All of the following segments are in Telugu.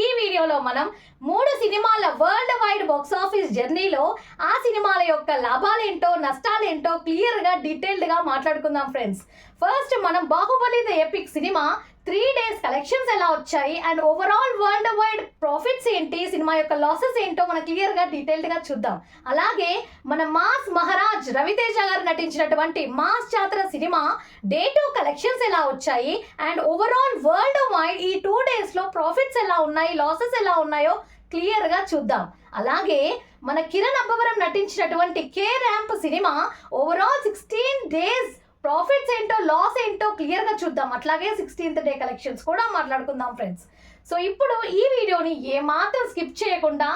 ఈ వీడియోలో మనం 3 సినిమాల వరల్డ్ వైడ్ బాక్స్ ఆఫీస్ జర్నీలో ఆ సినిమాల యొక్క లాభాలేంటో నష్టాలేంటో క్లియర్ గా డీటెయిల్డ్ గా మాట్లాడుకుందాం ఫ్రెండ్స్. ఫస్ట్ మనం Baahubali the epic cinema 3 days collections ఎలా వచ్చాయి and overall world wide profits ఏంటి, సినిమా యొక్క లాసెస్ ఏంటో మనం క్లియర్ గా డీటెయిల్డ్ గా చూద్దాం. అలాగే మన మాస్ మహారాజ్ రవితేజ గారు నటించినటువంటి మాస్ జాతర సినిమా డే 2 కలెక్షన్స్ ఎలా వచ్చాయి అండ్ ఓవరాల్ వరల్డ్ వైడ్ ఈ 2 days లో ప్రాఫిట్స్ ఎలా ఉన్నాయి, లాసెస్ ఎలా ఉన్నాయో క్లియర్ గా చూద్దాం. అలాగే మన కిరణ్ అబ్బవరం నటించినటువంటి K ramp cinema overall 16 days profits ఏంటో లాస్ ఏంటో క్లియర్ గా చూద్దాం. అట్లాగే 16th డే కలెక్షన్స్ కూడా మాట్లాడుకుందాం ఫ్రెండ్స్. సో ఇప్పుడు ఈ వీడియోని ఏమాత్రం స్కిప్ చేయకుండా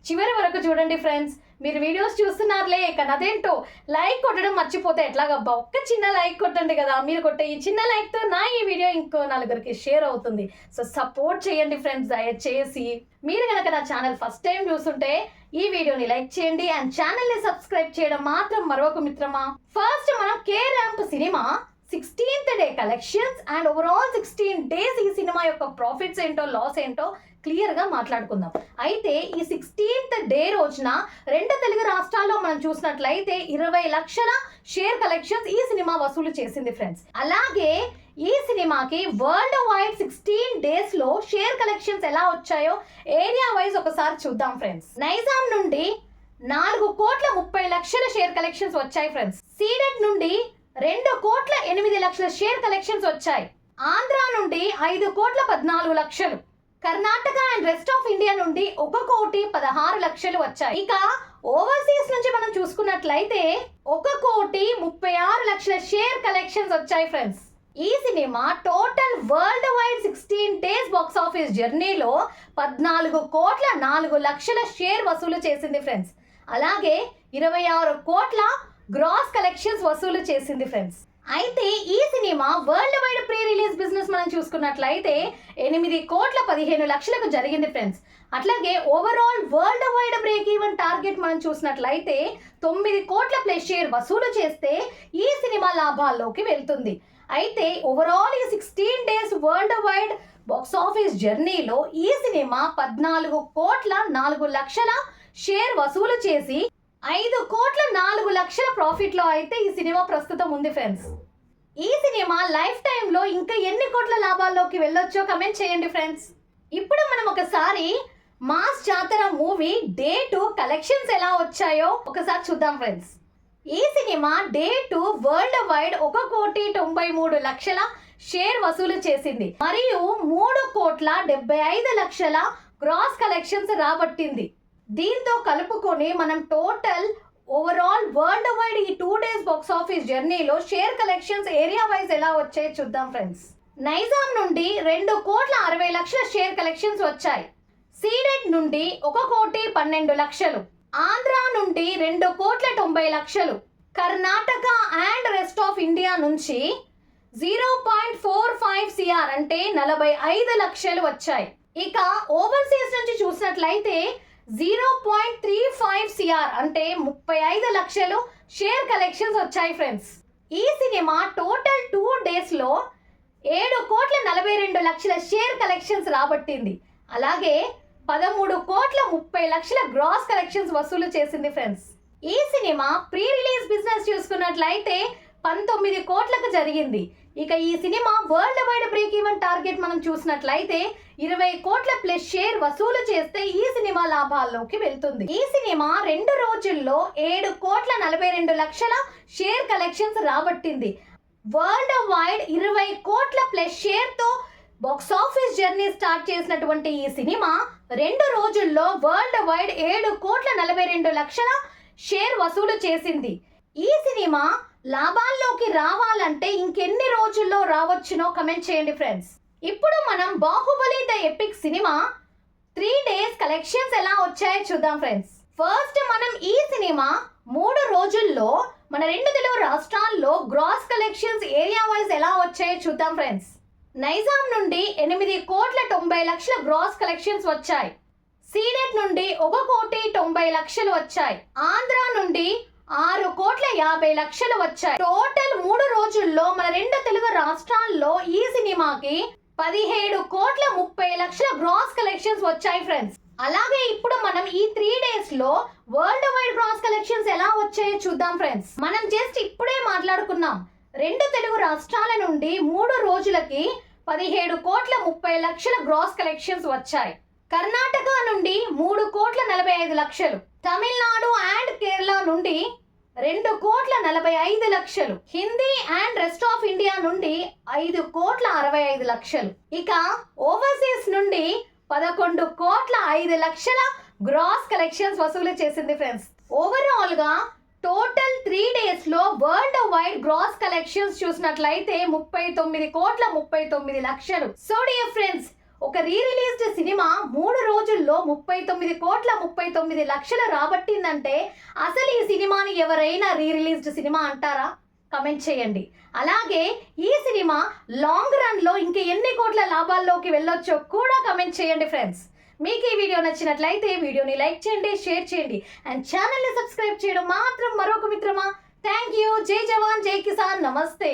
చివరి వరకు చూడండి ఫ్రెండ్స్. మీరు వీడియోస్ చూస్తున్నారులే కానీ అదేంటో లైక్ కొట్టడం మర్చిపోతే ఎట్లాగబ్బా, ఒక్క చిన్న లైక్ కొట్టండి కదా. మీరు కొట్టే ఈ చిన్న లైక్ తో నా ఈ వీడియో ఇంకో నలుగురికి షేర్ అవుతుంది. సో సపోర్ట్ చేయండి ఫ్రెండ్స్ దయచేసి. మీరు కనుక నా ఛానల్ ఫస్ట్ టైం చూస్తుంటే ఈ వీడియోని లైక్ చేయండి అండ్ ఛానల్ ని సబ్స్క్రైబ్ చేయడం మాత్రం మరొక మిత్రమా. ఫస్ట్ మనం K ramp cinema 16th day collections and overall 16 days ఈ సినిమా యొక్క ప్రాఫిట్స్ ఏంటో లాస్ ఏంటో క్లియర్ గా మాట్లాడుకుందాం. అయితే ఈ 16th డే రోజున 2 తెలుగు రాష్ట్రాల్లో మనం చూసినట్లయితే 20 లక్షల షేర్ కలెక్షన్స్ ఈ సినిమా వసూలు చేసింది ఫ్రెండ్స్. అలాగే ఈ సినిమాకి వరల్డ్ వైడ్ 16 days లో షేర్ కలెక్షన్స్ ఎలా వచ్చాయో ఏరియా వైజ్ ఒకసారి చూద్దాం ఫ్రెండ్స్. నైజాం నుండి 4,30,00,000 షేర్ కలెక్షన్స్ వచ్చాయి ఫ్రెండ్స్. సీడెడ్ నుండి 2,08,00,000 షేర్ కలెక్షన్స్ వచ్చాయి. ఆంధ్ర నుండి 5,14,00,000. Karnataka and rest of India నుండి 1,16,00,000 వచ్చాయి. ఇక ఓవర్సీస్ నుంచి మనం చూసుకున్నట్లయితే 1,36,00,000 షేర్ కలెక్షన్స్ వచ్చాయి ఫ్రెండ్స్. ఈ cinema total world wide 16 days box office జర్నీలో 14,04,00,000 షేర్ వసూలు చేసింది ఫ్రెండ్స్. అలాగే 26 కోట్ల గ్రాస్ కలెక్షన్స్ వసూలు చేసింది ఫ్రెండ్స్. అయితే ఈ cinema world wide pre release business మనం చూసుకున్నట్లయితే 8,15,00,000 జరిగింది ఫ్రెండ్స్. అట్లాగే overall world wide break even target మనం చూసినట్లయితే 9 కోట్ల ప్లస్ షేర్ వసూలు చేస్తే ఈ సినిమా లాభాల్లోకి వెళ్తుంది. అయితే ఓవరాల్ ఈ 16 days world wide box office జర్నీలో ఈ సినిమా 14,04,00,000 షేర్ వసూలు చేసి 5,04,00,000 ప్రాఫిట్ లో అయితే ఈ సినిమా ప్రస్తుతం ఉంది ఫ్రెండ్స్. ఈ సినిమా లైఫ్ టైమ్ లో ఇంకా ఎన్ని కోట్ల లాభాల్లోకి వెళ్ళొచ్చో కమెంట్ చేయండి ఫ్రెండ్స్. ఇప్పుడు మనం ఒకసారి మాస్ జాతర మూవీ డే 2 కలెక్షన్స్ ఎలా వచ్చాయో ఒకసారి చూద్దాం ఫ్రెండ్స్. ఈ cinema day 2 world wide 1,93,00,000 share వసూలు చేసింది మరియు 3,75,00,000 గ్రాస్ కలెక్షన్స్ రాబట్టింది. దీంతో కలుపుకొని మనం టోటల్ ఓవరాల్ వరల్డ్ వైడ్ ఈ 2 days బాక్స్ ఆఫీస్ జర్నీలో షేర్ కలెక్షన్స్ ఏరియా వైజ్ ఎలా వచ్చాయి చూద్దాం ఫ్రెండ్స్. నైజాం నుండి 2,60,00,000 షేర్ కలెక్షన్స్ వచ్చాయి. సీడెడ్ నుండి 1,12,00,000. ఆంధ్ర నుండి 2,90,00,000. Karnataka and rest of India నుంచి 0.45 CR అంటే 45 లక్షలు వచ్చాయి. ఇక ఓవర్సీస్ నుంచి చూసినట్లయితే 0.35 CR అంటే 35 లక్షలు షేర్ కలెక్షన్స్ వచ్చాయి ఫ్రెండ్స్. ఈ సినిమా టోటల్ 2 days లో 7,42,00,000 షేర్ కలెక్షన్స్ రాబట్టింది. అలాగే 13,30,00,000 గ్రాస్ కలెక్షన్స్ వసూలు చేసింది ఫ్రెండ్స్. ఈ సినిమా ప్రీ రిలీజ్ బిజినెస్ చూసుకున్నట్లయితే 19 కోట్లకు జరిగింది. ఇక ఈ cinema world wide break even target మనం చూసినట్లయితే 20 కోట్ల ప్లస్ షేర్ వసూలు చేస్తే ఈ సినిమా లాభాల్లోకి వెళ్తుంది. ఈ సినిమా 2 రోజుల్లో 7,42,00,000 షేర్ కలెక్షన్స్ రాబట్టింది. వరల్డ్ వైడ్ 20 కోట్ల ప్లస్ షేర్ తో బాక్స్ ఆఫీస్ జర్నీ స్టార్ట్ చేసినటువంటి ఈ సినిమా 2 రోజుల్లో వరల్డ్ వైడ్ 7,42,00,000 షేర్ వసూలు చేసింది. ఈ సినిమా లాభాల్లోకి రావాలంటే ఇంకెన్ని రోజుల్లో రావచ్చునో కమెంట్ చేయండి ఫ్రెండ్స్. ఇప్పుడు మనం Baahubali the epic cinema 3 days collections ఎలా వచ్చాయో చూద్దాం ఫ్రెండ్స్. ఫస్ట్ మనం ఈ సినిమా 3 రోజుల్లో మన 2 తెలుగు రాష్ట్రాల్లో గ్రాస్ కలెక్షన్స్ ఏరియా వైజ్ ఎలా వచ్చాయో చూద్దాం ఫ్రెండ్స్. నైజాం నుండి 8,90,00,000 గ్రాస్ కలెక్షన్స్ వచ్చాయి. సీడెడ్ నుండి 1,90,00,000 వచ్చాయి. ఆంధ్ర నుండి 6,50,00,000 వచ్చాయి. టోటల్ 3 రోజుల్లో మన 2 తెలుగు రాష్ట్రాల్లో ఈ సినిమాకి 17 కోట్ల 30 లక్షల గ్రాస్ కలెక్షన్స్ వచ్చాయి ఫ్రెండ్స్. అలాగే ఇప్పుడు మనం ఈ 3 డేస్ లో వరల్డ్ వైడ్ గ్రాస్ కలెక్షన్స్ ఎలా వచ్చాయో చూద్దాం ఫ్రెండ్స్. మనం జస్ట్ ఇప్పుడే మాట్లాడుకున్నాం 2 తెలుగు రాష్ట్రాల నుండి 3 రోజులకి 17 కోట్ల 30 లక్షల గ్రాస్ కలెక్షన్స్ వచ్చాయి. కర్ణాటక నుండి 3 కోట్ల 45 లక్షలు, తమిళనాడు అండ్ కేరళ నుండి 2 కోట్ల 45 లక్షలు, Hindi and rest of India నుండి 5 కోట్ల 65 లక్షలు, ఇక ఓవర్సీస్ నుండి 11 కోట్ల 5 లక్షల గ్రాస్ కలెక్షన్స్ వసూలు చేసింది ఫ్రెండ్స్. ఓవరాల్ గా టోటల్ 3 డేస్ లో వరల్డ్ వైడ్ గ్రాస్ కలెక్షన్స్ చూసినట్లయితే 39 కోట్ల 39 లక్షలు. సో డియర్ ఫ్రెండ్స్, ఒక రీ రిలీజ్డ్ సినిమా 3 రోజుల్లో 39 కోట్ల 39 లక్షలు రాబట్టిందంటే అసలు ఈ సినిమాని ఎవరైనా రీ రిలీజ్డ్ సినిమా అంటారా? కమెంట్ చేయండి. అలాగే ఈ సినిమా లాంగ్ రన్ లో ఇంకా ఎన్ని కోట్ల లాభాల్లోకి వెళ్ళొచ్చో కూడా కమెంట్ చేయండి ఫ్రెండ్స్. మీకు ఈ వీడియో నచ్చినట్లయితే వీడియోని లైక్ చేయండి, షేర్ చేయండి అండ్ ఛానల్ని సబ్స్క్రైబ్ చేయడం మాత్రం మరొక మిత్రమా. Thank you. జై జవాన్, జై కిసాన్, నమస్తే.